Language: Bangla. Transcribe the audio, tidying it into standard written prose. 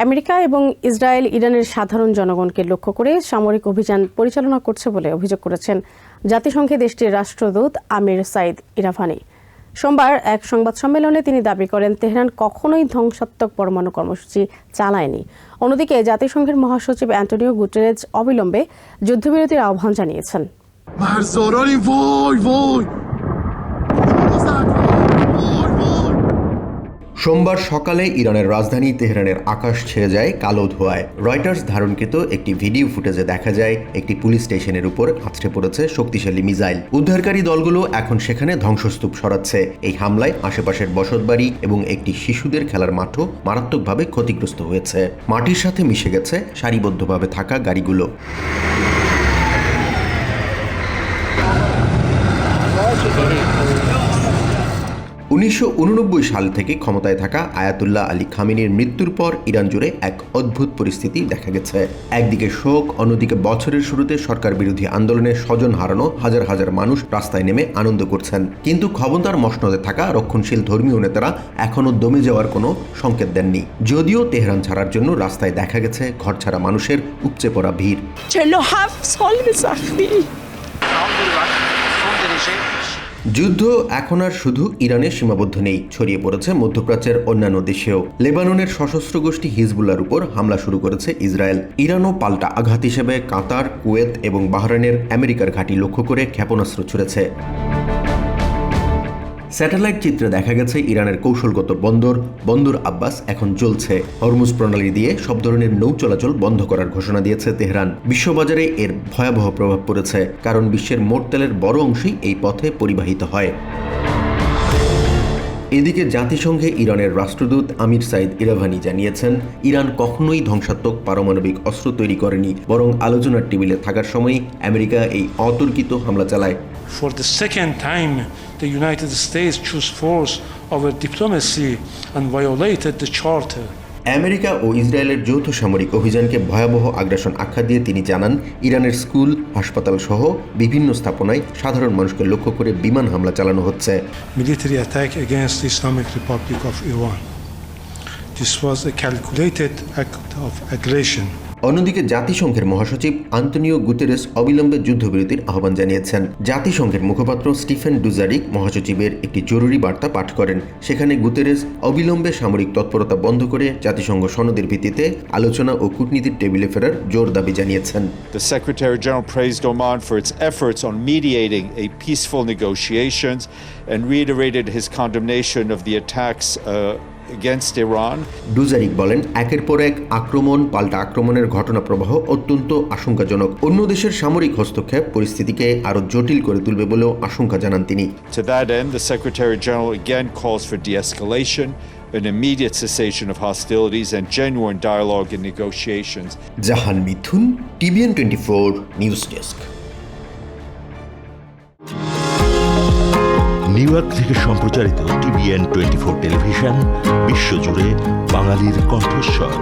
আমেরিকা এবং ইসরায়েল ইরানের সাধারণ জনগণকে লক্ষ্য করে সামরিক অভিযান পরিচালনা করছে বলে অভিযোগ করেছেন জাতিসংঘে দেশটির রাষ্ট্রদূত আমির সাইদ ইরাভানি। সোমবার এক সংবাদ সম্মেলনে তিনি দাবি করেন তেহরান কখনোই ধ্বংসাত্মক পরমাণু কর্মসূচি চালায়নি। অন্যদিকে জাতিসংঘের মহাসচিব অ্যান্টোনিও গুটেরেস অবিলম্বে যুদ্ধবিরতির আহ্বান জানিয়েছেন। সোমবার সকালে ইরানের রাজধানী তেহরানের আকাশ ছেয়ে যায় কালো ধোঁয়ায়। রয়টার্স ধারণকৃত একটি ভিডিও ফুটেজে দেখা যায় একটি পুলিশ স্টেশনের উপর আছড়ে পড়েছে শক্তিশালী মিসাইল। উদ্ধারকারী দলগুলো এখন সেখানে ধ্বংসস্তূপ সরাচ্ছে। এই হামলায় আশেপাশের বসতবাড়ি এবং একটি শিশুদের খেলার মাঠও মারাত্মকভাবে ক্ষতিগ্রস্ত হয়েছে। মাটির সাথে মিশে গেছে সারিবদ্ধভাবে থাকা গাড়িগুলো। 1989 সাল থেকে ক্ষমতায় থাকা আয়াতুল্লাহ আলী খামেনির মৃত্যুর পর ইরান জুড়ে এক অদ্ভুত পরিস্থিতি দেখা গেছে। একদিকে শোক, অন্যদিকে বছরের শুরুতে সরকার বিরোধী আন্দোলনে স্বজন হারানো হাজার হাজার মানুষ রাস্তায় নেমে আনন্দ করছেন। কিন্তু ক্ষমতার মসনদে থাকা রক্ষণশীল ধর্মীয় নেতারা এখনও দমে যাওয়ার কোনো সংকেত দেননি। যদিও তেহরান ছাড়ার জন্য রাস্তায় দেখা গেছে ঘরছাড়া মানুষের উপচে পড়া ভিড়। যুদ্ধ এখন আর শুধু ইরানে সীমাবদ্ধ নেই, ছড়িয়ে পড়েছে মধ্যপ্রাচ্যের অন্যান্য দেশেও। লেবাননের সশস্ত্র গোষ্ঠী হিজবুল্লাহর উপর হামলা শুরু করেছে ইসরায়েল। ইরানও পাল্টা আঘাত হিসেবে কাতার, কুয়েত এবং বাহরাইনের আমেরিকার ঘাঁটি লক্ষ্য করে ক্ষেপণাস্ত্র ছুড়েছে। স্যাটেলাইট চিত্রে দেখা গেছে ইরানের কৌশলগত বন্দর আব্বাস এখন জ্বলছে। হরমুজ প্রণালী দিয়ে সব ধরনের নৌ চলাচল বন্ধ করার ঘোষণা দিয়েছে তেহরান। বিশ্ববাজারে এর ভয়াবহ প্রভাব পড়েছে, কারণ বিশ্বের মোট তেলের বড় অংশই এই পথে পরিবাহিত হয়। এদিকে জাতিসংঘে ইরানের রাষ্ট্রদূত আমির সাইদ ইরাভানি জানিয়েছেন, ইরান কখনোই ধ্বংসাত্মক পারমাণবিক অস্ত্র তৈরি করেনি, বরং আলোচনার টেবিলে থাকার সময় আমেরিকা এই অতর্কিত হামলা চালায়। For the second time, the United States chose force over diplomacy and violated the Charter. America ও ইসরায়েলের যৌথ সামরিক অভিযানকে ভয়াবহ আগ্রাসন আখ্যা দিয়ে তিনি জানান, ইরানের স্কুল, হাসপাতাল সহ বিভিন্ন স্থাপনায় সাধারণ মানুষকে লক্ষ্য করে বিমান হামলা চালানো হচ্ছে। Military attack against the Islamic Republic of Iran. This was a calculated act of aggression. অন্যদিকে জাতিসংঘের মহাসচিব আন্তোনিও গুতেরেস অবিলম্বে যুদ্ধবিরতির আহ্বান জানিয়েছেন। জাতিসংঘের মুখপাত্র স্টিফেন ডুজারিক মহাসচিবের একটি জরুরি বার্তা পাঠ করেন। সেখানে গুতেরেস অবিলম্বে সামরিক তৎপরতা বন্ধ করে জাতিসংঘ সনদের ভিত্তিতে আলোচনা ও কূটনীতির টেবিলে ফেরার জোর দাবি জানিয়েছেন। The Secretary General praised Oman for its efforts on mediating a peaceful negotiations and reiterated his condemnation of the attacks against Iran. Dujarric বলেন, একের পর এক আক্রমণ, পাল্টা আক্রমণের ঘটনা প্রবাহ অত্যন্ত আশঙ্কাজনক। অন্য দেশের সামরিক হস্তক্ষেপ পরিস্থিতিকে আরো জটিল করে তুলবে বলেও আশঙ্কা জানান তিনি। To that end, the Secretary General again calls for de-escalation, an immediate cessation of hostilities and genuine dialogue and negotiations. Jahan Mithun, TVN 24 news desk. New York থেকে সম্প্রচারিত TVN 24 টেলিভিশন বিশ্বজুড়ে বাঙালির কণ্ঠস্বর।